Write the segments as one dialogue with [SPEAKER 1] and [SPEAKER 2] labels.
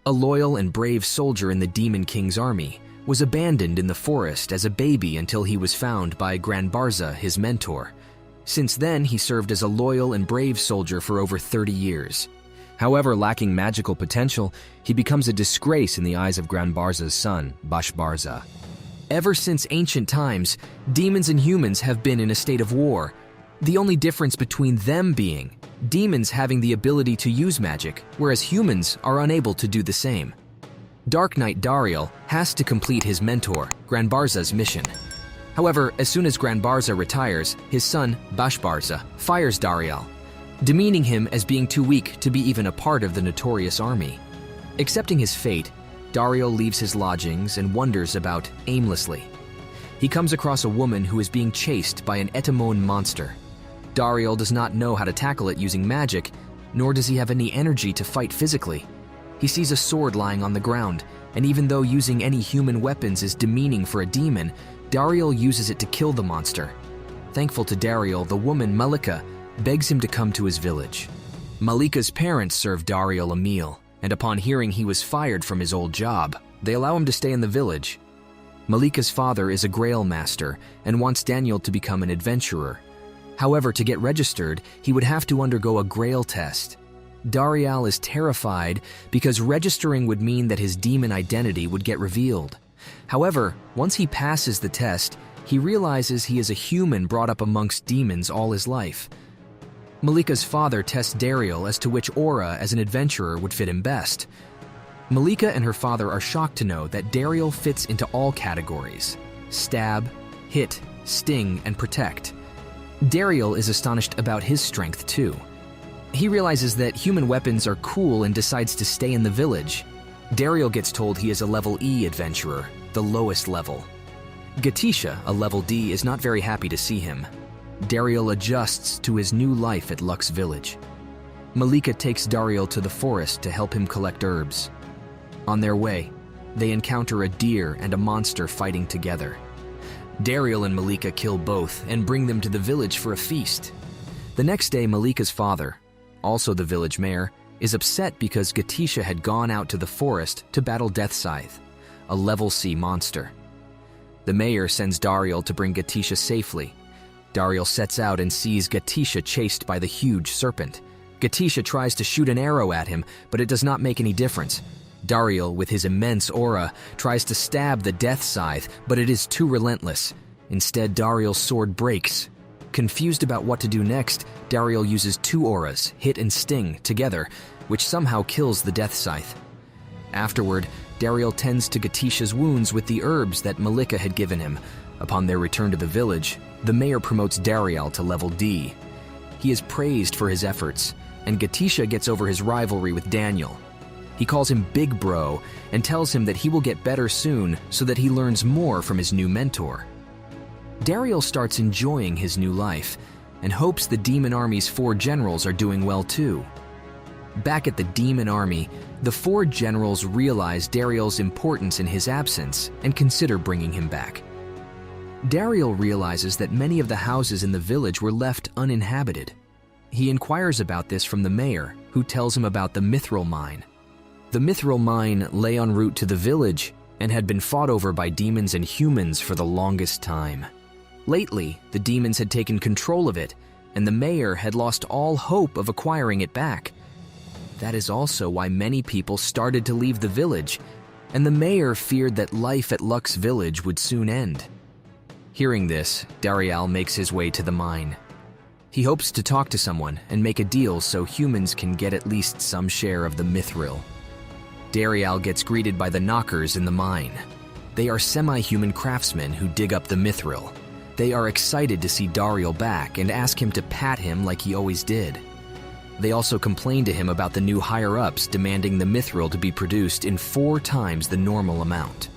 [SPEAKER 1] A loyal and brave soldier in the Demon King's army, was abandoned in the forest as a baby until he was found by Granbarza, his mentor. Since then, he served as a loyal and brave soldier for over 30 years. However, lacking magical potential, he becomes a disgrace in the eyes of Granbarza's son, Bashbarza. Ever since ancient times, demons and humans have been in a state of war. The only difference between them being demons having the ability to use magic, whereas humans are unable to do the same. Dark Knight Darial has to complete his mentor, Granbarza's mission. However, as soon as Granbarza retires, his son, Bashbarza, fires Darial, demeaning him as being too weak to be even a part of the notorious army. Accepting his fate, Darial leaves his lodgings and wanders about aimlessly. He comes across a woman who is being chased by an Etemone monster. Darial does not know how to tackle it using magic, nor does he have any energy to fight physically. He sees a sword lying on the ground, and even though using any human weapons is demeaning for a demon, Darial uses it to kill the monster. Thankful to Darial, the woman Malika begs him to come to his village. Malika's parents serve Darial a meal, and upon hearing he was fired from his old job, they allow him to stay in the village. Malika's father is a Grail master and wants Daniel to become an adventurer. However, to get registered, he would have to undergo a Grail test. Darial is terrified because registering would mean that his demon identity would get revealed. However, once he passes the test, he realizes he is a human brought up amongst demons all his life. Malika's father tests Darial as to which aura as an adventurer would fit him best. Malika and her father are shocked to know that Darial fits into all categories: stab, hit, sting, and protect. Darial is astonished about his strength too. He realizes that human weapons are cool and decides to stay in the village. Darial gets told he is a level E adventurer, the lowest level. Gatisha, a level D, is not very happy to see him. Darial adjusts to his new life at Lux Village. Malika takes Darial to the forest to help him collect herbs. On their way, they encounter a deer and a monster fighting together. Darial and Malika kill both and bring them to the village for a feast. The next day, Malika's father, also the village mayor, is upset because Gatisha had gone out to the forest to battle Death Scythe, a level C monster. The mayor sends Darial to bring Gatisha safely. Darial sets out and sees Gatisha chased by the huge serpent. Gatisha tries to shoot an arrow at him, but it does not make any difference. Darial, with his immense aura, tries to stab the Death Scythe, but it is too relentless. Instead, Darial's sword breaks. Confused about what to do next, Darial uses two auras, Hit and Sting, together, which somehow kills the Death Scythe. Afterward, Darial tends to Gatisha's wounds with the herbs that Malika had given him. Upon their return to the village, the mayor promotes Darial to level D. He is praised for his efforts, and Gatisha gets over his rivalry with Daniel. He calls him Big Bro and tells him that he will get better soon so that he learns more from his new mentor. Darial starts enjoying his new life and hopes the demon army's 4 generals are doing well too. Back at the demon army, the 4 generals realize Darial's importance in his absence and consider bringing him back. Darial realizes that many of the houses in the village were left uninhabited. He inquires about this from the mayor, who tells him about the Mithril mine. The Mithril mine lay en route to the village and had been fought over by demons and humans for the longest time. Lately, the demons had taken control of it, and the mayor had lost all hope of acquiring it back. That is also why many people started to leave the village, and the mayor feared that life at Lux Village would soon end. Hearing this, Darial makes his way to the mine. He hopes to talk to someone and make a deal so humans can get at least some share of the mithril. Darial gets greeted by the knockers in the mine. They are semi-human craftsmen who dig up the mithril. They are excited to see Darial back and ask him to pat him like he always did. They also complain to him about the new higher-ups demanding the mithril to be produced in 4 times the normal amount.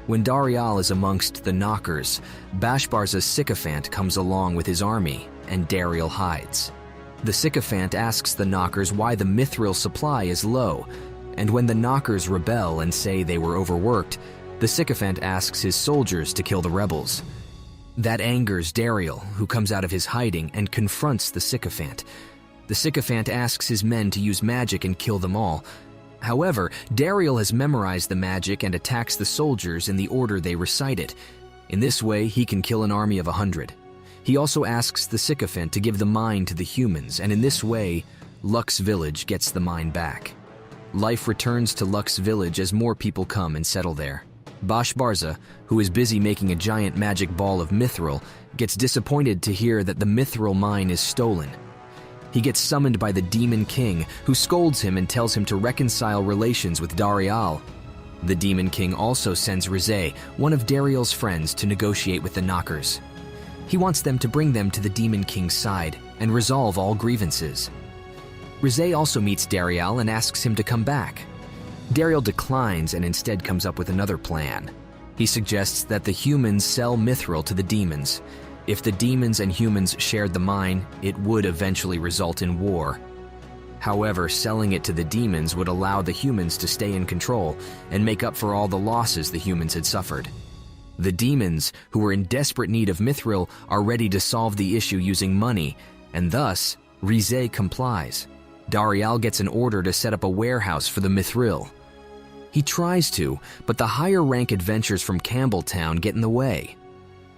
[SPEAKER 1] When Darial is amongst the knockers, Bashbarza's sycophant comes along with his army, and Darial hides. The sycophant asks the knockers why the mithril supply is low, and when the knockers rebel and say they were overworked, the sycophant asks his soldiers to kill the rebels. That angers Darial, who comes out of his hiding and confronts the sycophant. The sycophant asks his men to use magic and kill them all. However, Darial has memorized the magic and attacks the soldiers in the order they recite it. In this way, he can kill an army of 100. He also asks the sycophant to give the mine to the humans, and in this way, Lux Village gets the mine back. Life returns to Lux Village as more people come and settle there. Bashbarza, who is busy making a giant magic ball of mithril, gets disappointed to hear that the mithril mine is stolen. He gets summoned by the Demon King, who scolds him and tells him to reconcile relations with Darial. The Demon King also sends Rizé, one of Darial's friends, to negotiate with the Knockers. He wants them to bring them to the Demon King's side and resolve all grievances. Rizé also meets Darial and asks him to come back. Darial declines and instead comes up with another plan. He suggests that the humans sell mithril to the demons. If the demons and humans shared the mine, it would eventually result in war. However, selling it to the demons would allow the humans to stay in control and make up for all the losses the humans had suffered. The demons, who were in desperate need of mithril, are ready to solve the issue using money, and thus, Rizé complies. Darial gets an order to set up a warehouse for the mithril. He tries to, but the higher-rank adventurers from Campbelltown get in the way.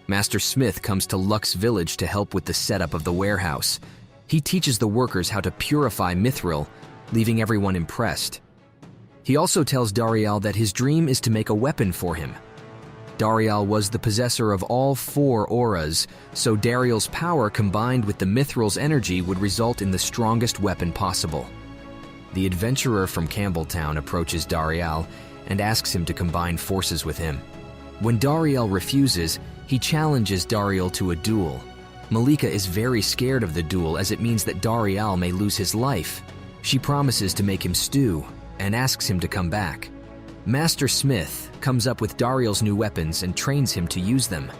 [SPEAKER 1] Master Smith comes to Lux Village to help with the setup of the warehouse. He teaches the workers how to purify mithril, leaving everyone impressed. He also tells Darial that his dream is to make a weapon for him. Darial was the possessor of all 4 auras, so Darial's power combined with the mithril's energy would result in the strongest weapon possible. The adventurer from Campbelltown approaches Darial and asks him to combine forces with him. When Darial refuses, he challenges Darial to a duel. Malika is very scared of the duel as it means that Darial may lose his life. She promises to make him stew and asks him to come back. Master Smith comes up with Darial's new weapons and trains him to use them.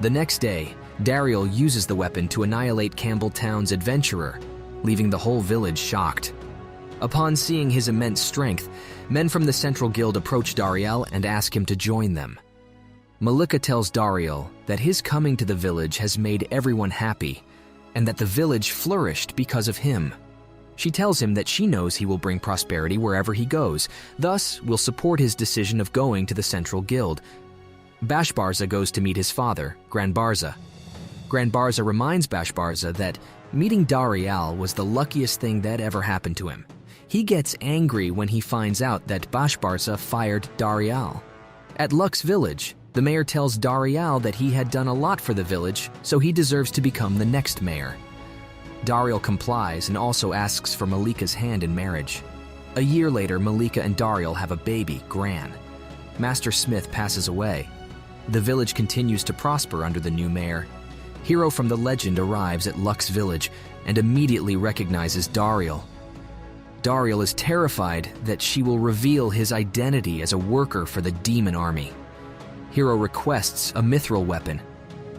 [SPEAKER 1] The next day, Darial uses the weapon to annihilate Campbelltown's adventurer, leaving the whole village shocked. Upon seeing his immense strength, men from the Central Guild approach Darial and ask him to join them. Malika tells Darial that his coming to the village has made everyone happy, and that the village flourished because of him. She tells him that she knows he will bring prosperity wherever he goes, thus will support his decision of going to the Central Guild. Bashbarza goes to meet his father, Granbarza. Granbarza reminds Bashbarza that meeting Darial was the luckiest thing that ever happened to him. He gets angry when he finds out that Bashbarza fired Darial. At Lux Village, the mayor tells Darial that he had done a lot for the village, so he deserves to become the next mayor. Darial complies and also asks for Malika's hand in marriage. A year later, Malika and Darial have a baby, Gran. Master Smith passes away. The village continues to prosper under the new mayor. Hero from the legend arrives at Lux Village and immediately recognizes Darial. Darial is terrified that she will reveal his identity as a worker for the demon army. Hero requests a mithril weapon.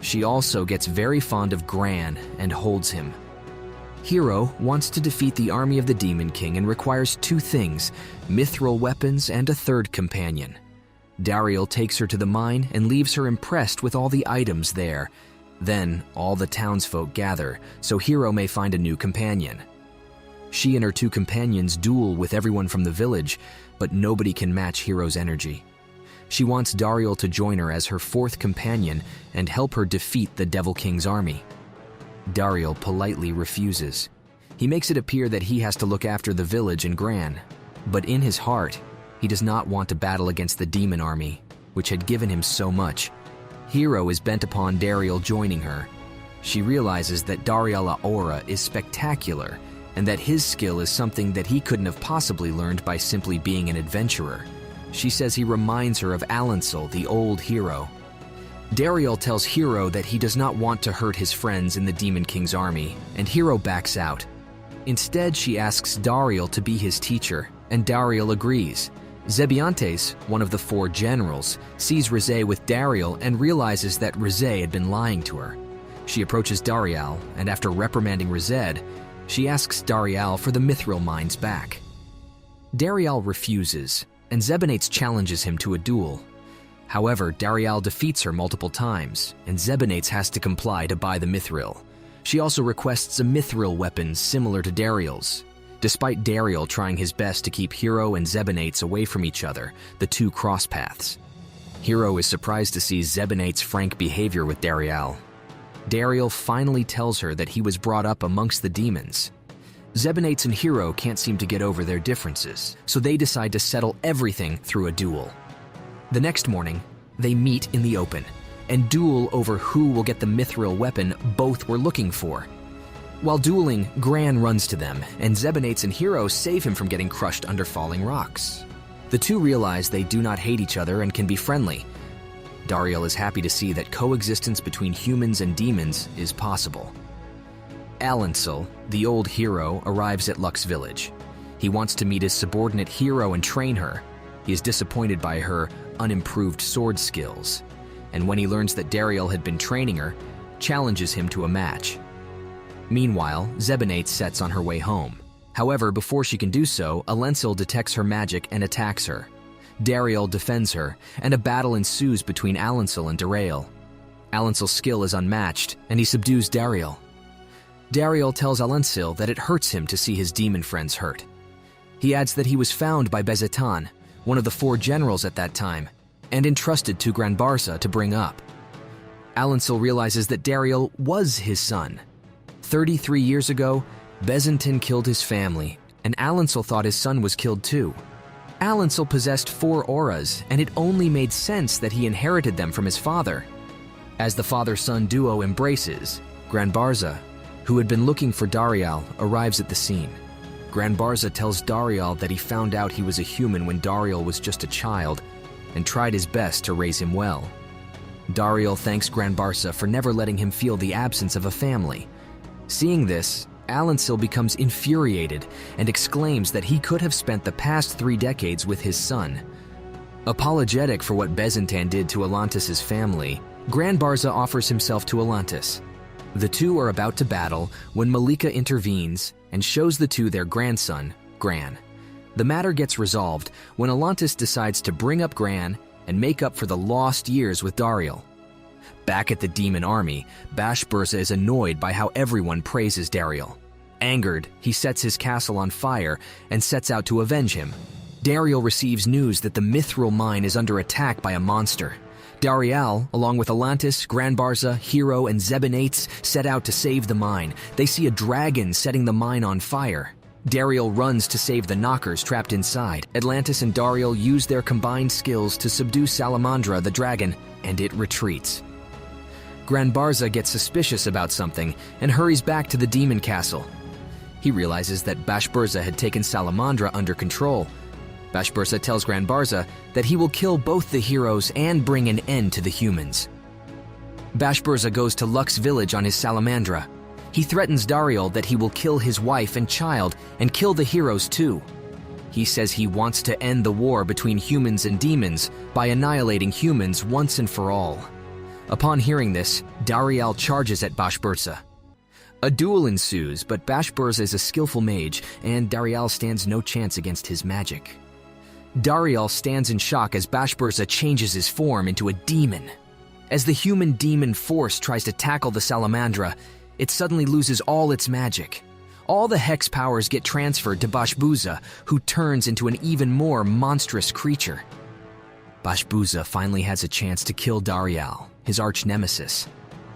[SPEAKER 1] She also gets very fond of Gran and holds him. Hero wants to defeat the army of the Demon King and requires 2 things, mithril weapons and a 3rd companion. Darial takes her to the mine and leaves her impressed with all the items there. Then, all the townsfolk gather, so Hero may find a new companion. She and her 2 companions duel with everyone from the village, but nobody can match Hero's energy. She wants Darial to join her as her 4th companion and help her defeat the Devil King's army. Darial politely refuses. He makes it appear that he has to look after the village and Gran, but in his heart, he does not want to battle against the demon army, which had given him so much. Hero is bent upon Darial joining her. She realizes that Darial's aura is spectacular and that his skill is something that he couldn't have possibly learned by simply being an adventurer. She says he reminds her of Alansel, the old hero. Darial tells Hero that he does not want to hurt his friends in the Demon King's army, and Hero backs out. Instead, she asks Darial to be his teacher, and Darial agrees. Zebiantes, one of the 4 generals, sees Rizé with Darial and realizes that Rizé had been lying to her. She approaches Darial, and after reprimanding Rizé, she asks Darial for the mithril mines back. Darial refuses, and Zebianates challenges him to a duel. However, Darial defeats her multiple times, and Zebianates has to comply to buy the mithril. She also requests a mithril weapon similar to Darial's. Despite Darial trying his best to keep Hero and Zebenates away from each other, the two cross paths. Hero is surprised to see Zebenates' frank behavior with Darial. Darial finally tells her that he was brought up amongst the demons. Zebenates and Hero can't seem to get over their differences, so they decide to settle everything through a duel. The next morning, they meet in the open and duel over who will get the mithril weapon both were looking for. While dueling, Gran runs to them, and Zebenates and Hero save him from getting crushed under falling rocks. The two realize they do not hate each other and can be friendly. Darial is happy to see that coexistence between humans and demons is possible. Alancel, the old hero, arrives at Luck's village. He wants to meet his subordinate Hero and train her. He is disappointed by her unimproved sword skills, and when he learns that Darial had been training her, challenges him to a match. Meanwhile, Zebenates sets on her way home. However, before she can do so, Alancel detects her magic and attacks her. Darial defends her, and a battle ensues between Alancel and Darial. Alancel's skill is unmatched, and he subdues Darial. Darial tells Alancel that it hurts him to see his demon friends hurt. He adds that he was found by Bezetan, one of the 4 generals at that time, and entrusted to Granbarza to bring up. Alancel realizes that Darial was his son. 33 years ago, Bezentin killed his family, and Alancel thought his son was killed too. Alancel possessed 4 auras, and it only made sense that he inherited them from his father. As the father-son duo embraces, Granbarza, who had been looking for Darial, arrives at the scene. Granbarza tells Darial that he found out he was a human when Darial was just a child, and tried his best to raise him well. Darial thanks Granbarza for never letting him feel the absence of a family. Seeing this, Alancel becomes infuriated and exclaims that he could have spent the past 3 decades with his son. Apologetic for what Bezentan did to Alantis' family, Granbarza offers himself to Alantis. The two are about to battle when Malika intervenes and shows the two their grandson, Gran. The matter gets resolved when Alantis decides to bring up Gran and make up for the lost years with Darial. Back at the demon army, Bashbarza is annoyed by how everyone praises Darial. Angered, he sets his castle on fire and sets out to avenge him. Darial receives news that the mithril mine is under attack by a monster. Darial, along with Alantis, Granbarza, Hero, and Zebenates, set out to save the mine. They see a dragon setting the mine on fire. Darial runs to save the knockers trapped inside. Atlantis and Darial use their combined skills to subdue Salamandra, the dragon, and it retreats. Granbarza gets suspicious about something and hurries back to the demon castle. He realizes that Bashbarza had taken Salamandra under control. Bashbarza tells Granbarza that he will kill both the heroes and bring an end to the humans. Bashbarza goes to Luck's village on his Salamandra. He threatens Darial that he will kill his wife and child and kill the heroes too. He says he wants to end the war between humans and demons by annihilating humans once and for all. Upon hearing this, Darial charges at Bashbarza. A duel ensues, but Bashbarza is a skillful mage, and Darial stands no chance against his magic. Darial stands in shock as Bashbarza changes his form into a demon. As the human-demon force tries to tackle the Salamandra, it suddenly loses all its magic. All the hex powers get transferred to Bashbarza, who turns into an even more monstrous creature. Bashbarza finally has a chance to kill Darial, his arch-nemesis.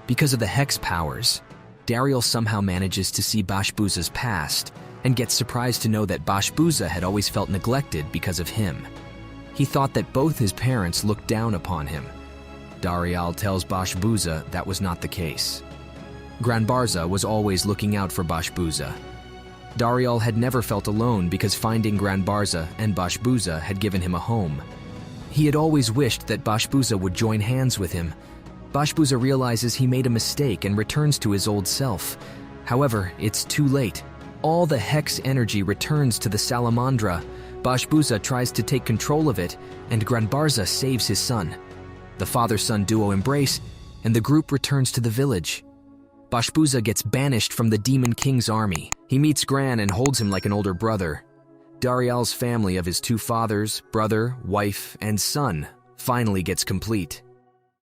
[SPEAKER 1] Because of the hex powers, Darial somehow manages to see Bashbarza's past and gets surprised to know that Bashbarza had always felt neglected because of him. He thought that both his parents looked down upon him. Darial tells Bashbarza that was not the case. Granbarza was always looking out for Bashbarza. Darial had never felt alone because finding Granbarza and Bashbarza had given him a home. He had always wished that Bashbarza would join hands with him. Bashbarza realizes he made a mistake and returns to his old self. However, it's too late. All the hex energy returns to the Salamandra. Bashbarza tries to take control of it, and Granbarza saves his son. The father-son duo embrace, and the group returns to the village. Bashbarza gets banished from the Demon King's army. He meets Gran and holds him like an older brother. Darial's family of his 2 fathers, brother, wife, and son finally gets complete.